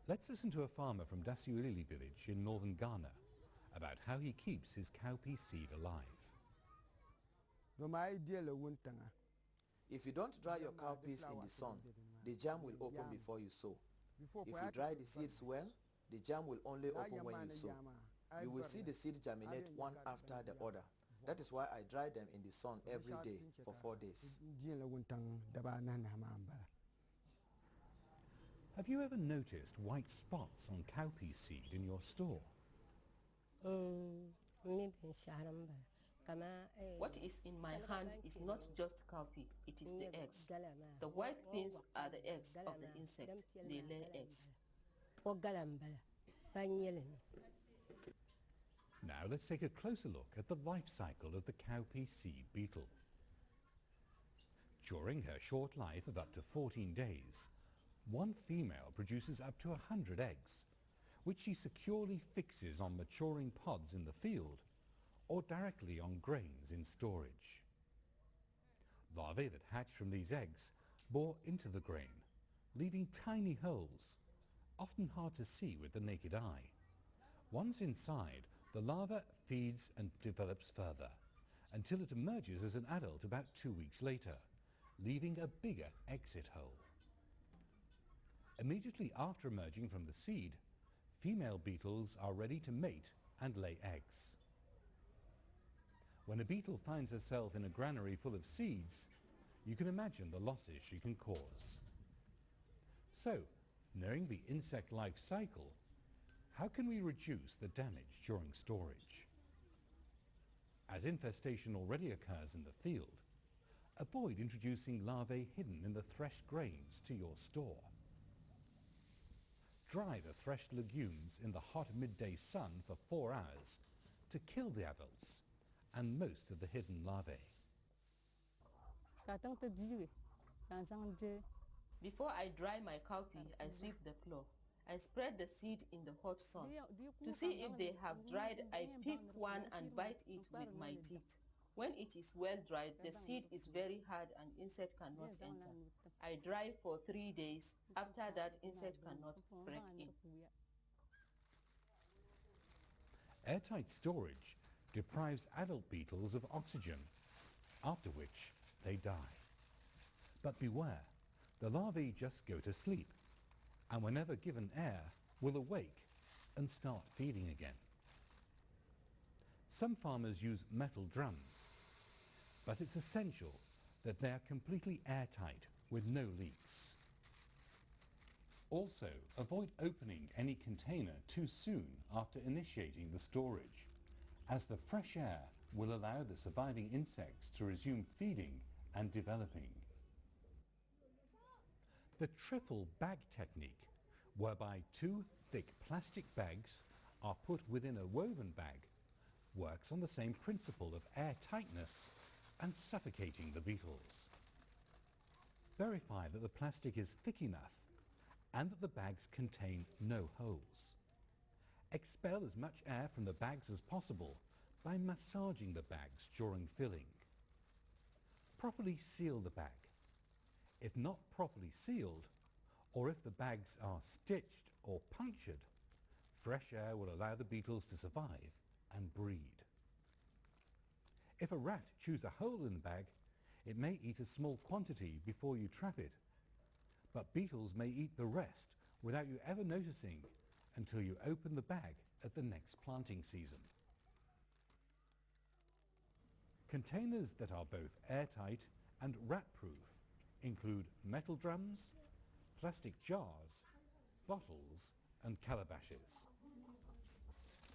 Let's listen to a farmer from Dasiulili village in northern Ghana about how he keeps his cowpea seed alive. If you don't dry your cowpeas in the sun, the jam will open before you sow. If you dry the seeds well, the jam will only open when you sow. You will see the seed germinate one after the other. That is why I dry them in the sun every day for 4 days. Have you ever noticed white spots on cowpea seed in your store? What is in my hand is not just cowpea, it is the eggs. The white things are the eggs of the insect. They lay eggs. Now let's take a closer look at the life cycle of the cowpea seed beetle. During her short life of up to 14 days, one female produces up to 100 eggs, which she securely fixes on maturing pods in the field or directly on grains in storage. Larvae that hatch from these eggs bore into the grain, leaving tiny holes, often hard to see with the naked eye. Once inside, the larva feeds and develops further, until it emerges as an adult about 2 weeks later, leaving a bigger exit hole. Immediately after emerging from the seed, female beetles are ready to mate and lay eggs. When a beetle finds herself in a granary full of seeds, you can imagine the losses she can cause. So, knowing the insect life cycle, how can we reduce the damage during storage? As infestation already occurs in the field, avoid introducing larvae hidden in the threshed grains to your store. Dry the threshed legumes in the hot midday sun for 4 hours to kill the adults and most of the hidden larvae. Before I dry my cowpea, I sweep the floor. I spread the seed in the hot sun. To see if they have dried, I pick one and bite it with my teeth. When it is well dried, the seed is very hard and insect cannot enter. I dry for 3 days. After that, insect cannot break in. Airtight storage deprives adult beetles of oxygen, after which they die. But beware, the larvae just go to sleep, and whenever given air, will awake and start feeding again. Some farmers use metal drums, but it's essential that they are completely airtight with no leaks. Also, avoid opening any container too soon after initiating the storage, as the fresh air will allow the surviving insects to resume feeding and developing. The triple bag technique, whereby 2 thick plastic bags are put within a woven bag, works on the same principle of air tightness and suffocating the beetles. Verify that the plastic is thick enough and that the bags contain no holes. Expel as much air from the bags as possible by massaging the bags during filling. Properly seal the bag. If not properly sealed, or if the bags are stitched or punctured, fresh air will allow the beetles to survive and breed. If a rat chews a hole in the bag, it may eat a small quantity before you trap it, but beetles may eat the rest without you ever noticing until you open the bag at the next planting season. Containers that are both airtight and rat-proof include metal drums, plastic jars, bottles and calabashes.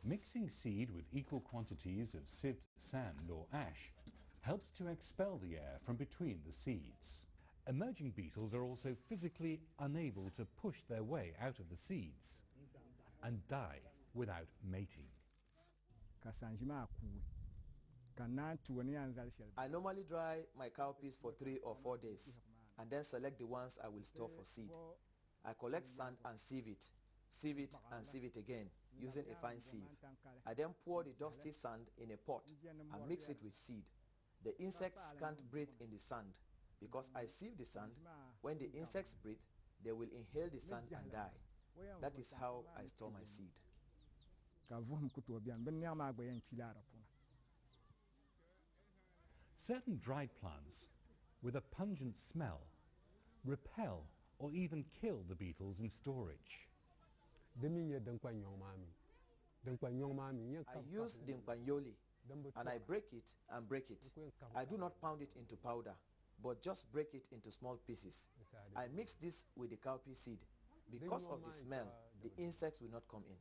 Mixing seed with equal quantities of sieved sand or ash helps to expel the air from between the seeds. Emerging beetles are also physically unable to push their way out of the seeds and die without mating. I normally dry my cowpeas for 3 or 4 days and then select the ones I will store for seed. I collect sand and sieve it and sieve it again using a fine sieve. I then pour the dusty sand in a pot and mix it with seed. The insects can't breathe in the sand because I sieve the sand. When the insects breathe, they will inhale the sand and die. That is how I store my seed. Certain dried plants with a pungent smell repel or even kill the beetles in storage. I use dimpanyoli and I break it and break it. I do not pound it into powder, but just break it into small pieces. I mix this with the cowpea seed. Because of the smell, the insects will not come in.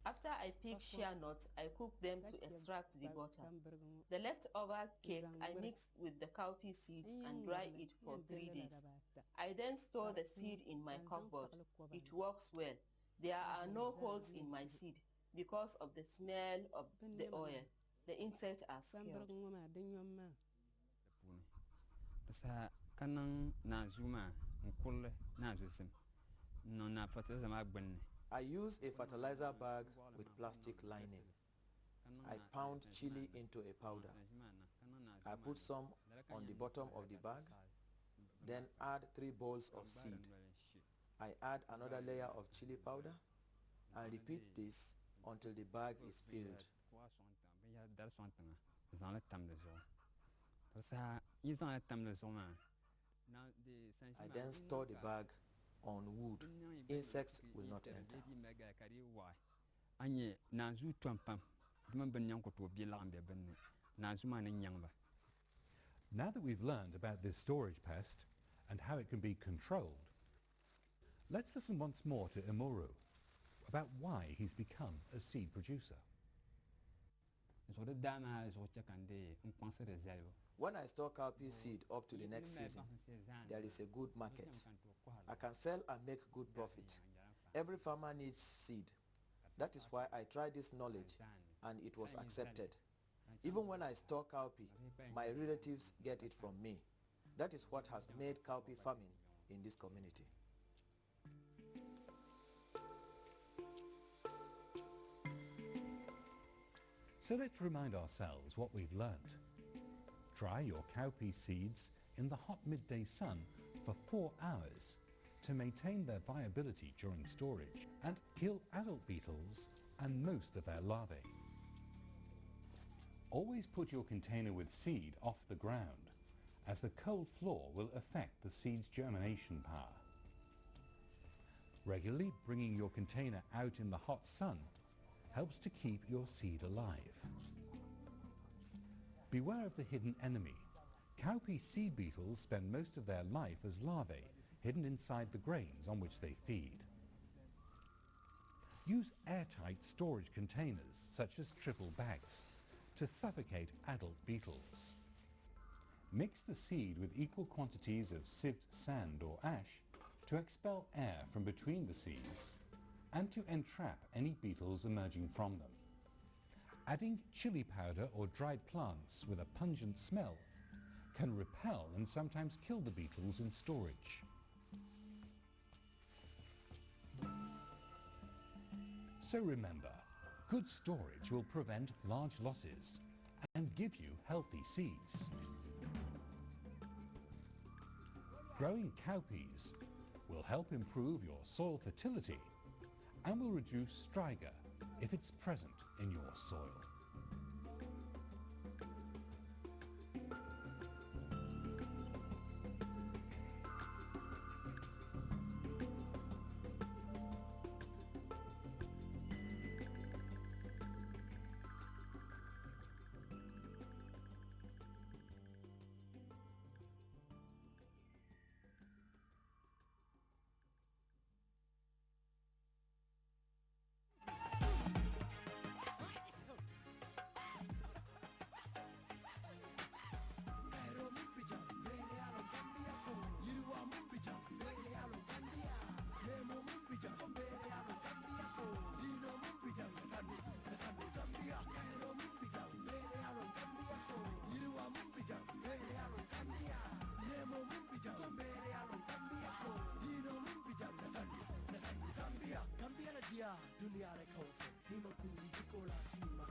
After I pick shea nuts, I cook them to extract the butter. The leftover cake I mix with the cowpea seeds and dry it for 3 days. I then store the seed in my cupboard. It works well. There are no holes in my seed because of the smell of the oil. The insects are scared. I use a fertilizer bag with plastic lining. I pound chili into a powder. I put some on the bottom of the bag, then add 3 bowls of seed. I add another layer of chili powder and repeat this until the bag is filled. I then store the bag on wood. Insects will not enter. Now that we've learned about this storage pest and how it can be controlled, let's listen once more to Imuru about why he's become a seed producer. When I store cowpea seed up to the next season, there is a good market. I can sell and make good profit. Every farmer needs seed. That is why I tried this knowledge and it was accepted. Even when I store cowpea, my relatives get it from me. That is what has made cowpea farming in this community. So let's remind ourselves what we've learnt. Dry your cowpea seeds in the hot midday sun for 4 hours to maintain their viability during storage and kill adult beetles and most of their larvae. Always put your container with seed off the ground, as the cold floor will affect the seed's germination power. Regularly bringing your container out in the hot sun helps to keep your seed alive. Beware of the hidden enemy. Cowpea seed beetles spend most of their life as larvae, hidden inside the grains on which they feed. Use airtight storage containers, such as triple bags, to suffocate adult beetles. Mix the seed with equal quantities of sieved sand or ash to expel air from between the seeds and to entrap any beetles emerging from them. Adding chili powder or dried plants with a pungent smell can repel and sometimes kill the beetles in storage. So remember, good storage will prevent large losses and give you healthy seeds. Growing cowpeas will help improve your soil fertility and will reduce striga if it's present in your soil.